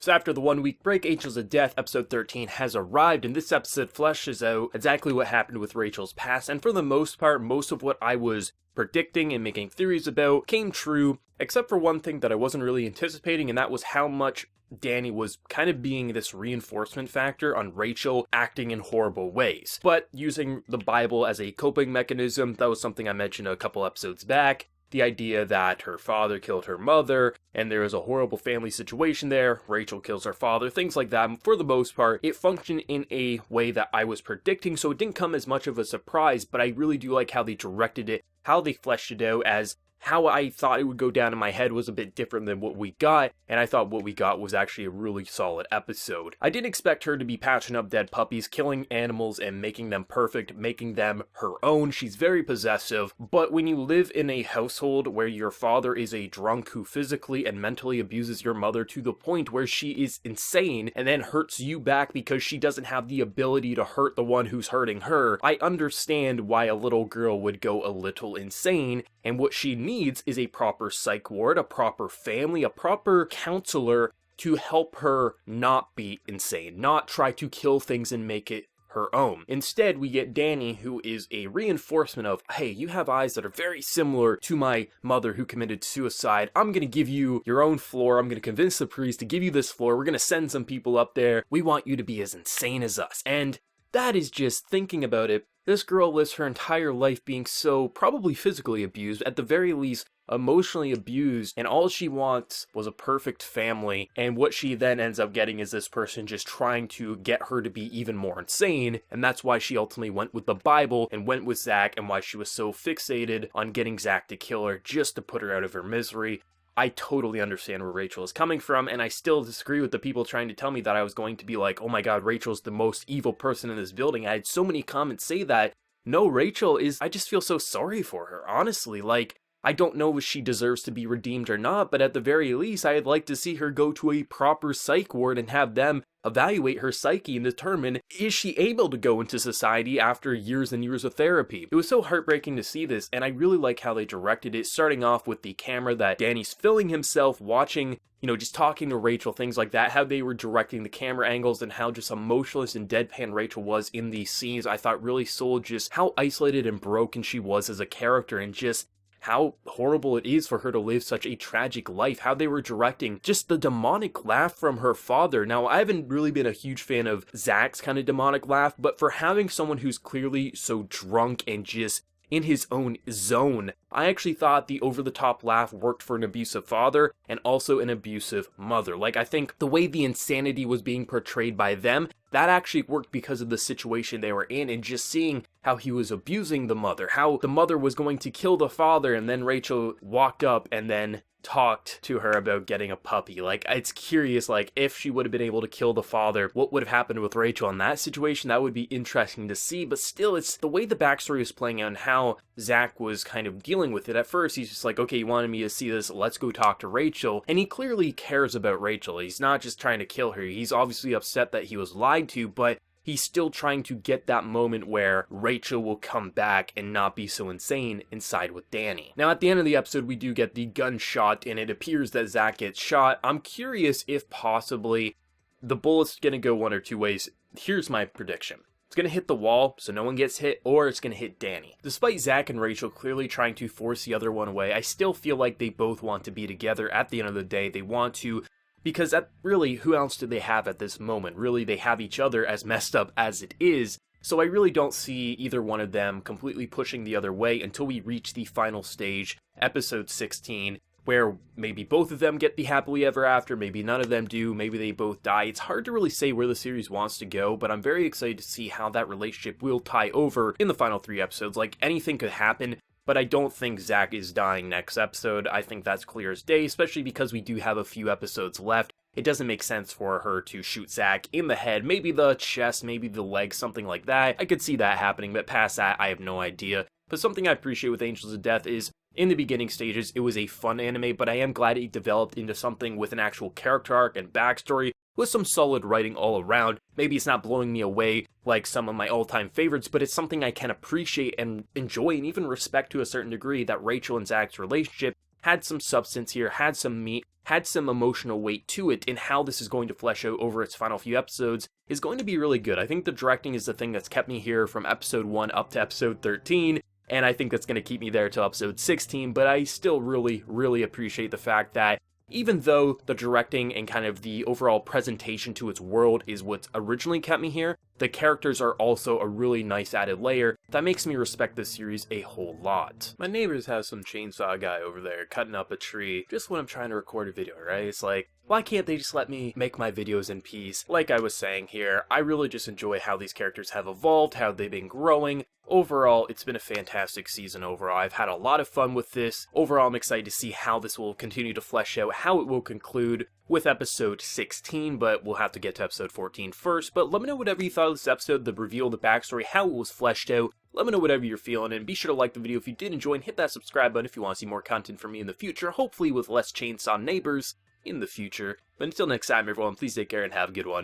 So after the 1 week break, Angels of Death episode 13 has arrived, and this episode fleshes out exactly what happened with Rachel's past, and for the most part, most of what I was predicting and making theories about came true, except for one thing that I wasn't really anticipating, and that was how much Danny was kind of being this reinforcement factor on Rachel acting in horrible ways. But using the Bible as a coping mechanism, that was something I mentioned a couple episodes back. The idea that her father killed her mother, and there was a horrible family situation there, Rachel kills her father, things like that. And for the most part, it functioned in a way that I was predicting, so it didn't come as much of a surprise, but I really do like how they directed it, how they fleshed it out, as how I thought it would go down in my head was a bit different than what we got, and I thought what we got was actually a really solid episode. I didn't expect her to be patching up dead puppies, killing animals, and making them perfect, making them her own. She's very possessive, but when you live in a household where your father is a drunk who physically and mentally abuses your mother to the point where she is insane, and then hurts you back because she doesn't have the ability to hurt the one who's hurting her, I understand why a little girl would go a little insane, and what she needs is a proper psych ward, a proper family, a proper counselor to help her not be insane, not try to kill things and make it her own. Instead, we get Danny, who is a reinforcement of, hey, you have eyes that are very similar to my mother who committed suicide. I'm gonna give you your own floor. I'm gonna convince the priest to give you this floor. We're gonna send some people up there. We want you to be as insane as us. And that is just, thinking about it, this girl lives her entire life being so probably physically abused, at the very least emotionally abused, and all she wants was a perfect family, and what she then ends up getting is this person just trying to get her to be even more insane, and that's why she ultimately went with the Bible and went with Zach, and why she was so fixated on getting Zach to kill her just to put her out of her misery. I totally understand where Rachel is coming from, and I still disagree with the people trying to tell me that I was going to be like, oh my god, Rachel's the most evil person in this building. I had so many comments say that. No, Rachel is, I just feel so sorry for her, honestly. Like, I don't know if she deserves to be redeemed or not, but at the very least, I'd like to see her go to a proper psych ward and have them evaluate her psyche and determine, is she able to go into society after years and years of therapy? It was so heartbreaking to see this, and I really like how they directed it, starting off with the camera that Danny's filling himself, watching, just talking to Rachel, things like that, how they were directing the camera angles, and how just emotionless and deadpan Rachel was in these scenes. I thought really sold just how isolated and broken she was as a character, and just how horrible it is for her to live such a tragic life, how they were directing just the demonic laugh from her father. Now, I haven't really been a huge fan of Zach's kind of demonic laugh, but for having someone who's clearly so drunk and just in his own zone, I actually thought the over-the-top laugh worked for an abusive father and also an abusive mother. Like, I think the way the insanity was being portrayed by them, that actually worked because of the situation they were in, and just seeing how he was abusing the mother, how the mother was going to kill the father, and then Rachel walked up and then talked to her about getting a puppy. Like, it's curious, like, if she would have been able to kill the father, what would have happened with Rachel in that situation? That would be interesting to see, but still, it's the way the backstory was playing out and how Zach was kind of dealing with it. At first, he's just like, okay, you wanted me to see this, let's go talk to Rachel, and he clearly cares about Rachel. He's not just trying to kill her. He's obviously upset that he was lied to, but he's still trying to get that moment where Rachel will come back and not be so insane and side with Danny. Now, at the end of the episode, we do get the gunshot, and it appears that Zach gets shot. I'm curious if possibly the bullet's gonna go one or two ways. Here's my prediction. It's gonna hit the wall, so no one gets hit, or it's gonna hit Danny. Despite Zach and Rachel clearly trying to force the other one away, I still feel like they both want to be together at the end of the day. They want to, because really, who else do they have at this moment? Really, they have each other, as messed up as it is. So I really don't see either one of them completely pushing the other way until we reach the final stage, episode 16, where maybe both of them get the happily ever after, maybe none of them do, maybe they both die. It's hard to really say where the series wants to go, but I'm very excited to see how that relationship will tie over in the final 3 episodes. Like, anything could happen, but I don't think Zach is dying next episode. I think that's clear as day, especially because we do have a few episodes left. It doesn't make sense for her to shoot Zach in the head, maybe the chest, maybe the leg, something like that. I could see that happening, but past that, I have no idea. But something I appreciate with Angels of Death is, in the beginning stages, it was a fun anime, but I am glad it developed into something with an actual character arc and backstory, with some solid writing all around. Maybe it's not blowing me away like some of my all-time favorites, but it's something I can appreciate and enjoy and even respect to a certain degree, that Rachel and Zach's relationship had some substance here, had some meat, had some emotional weight to it, and how this is going to flesh out over its final few episodes is going to be really good. I think the directing is the thing that's kept me here from episode 1 up to episode 13, and I think that's going to keep me there till episode 16, but I still really appreciate the fact that even though the directing and kind of the overall presentation to its world is what originally kept me here, the characters are also a really nice added layer that makes me respect this series a whole lot. My neighbors have some chainsaw guy over there cutting up a tree just when I'm trying to record a video, right? It's like, why can't they just let me make my videos in peace? Like I was saying here, I really just enjoy how these characters have evolved, how they've been growing. Overall, it's been a fantastic season overall. I've had a lot of fun with this. Overall, I'm excited to see how this will continue to flesh out, how it will conclude with episode 16, but we'll have to get to episode 14 first. But let me know whatever you thought of this episode, the reveal, the backstory, how it was fleshed out. Let me know whatever you're feeling, and be sure to like the video if you did enjoy, and hit that subscribe button if you want to see more content from me in the future, hopefully with less chainsaw neighbors in the future. But until next time, everyone, please take care and have a good one.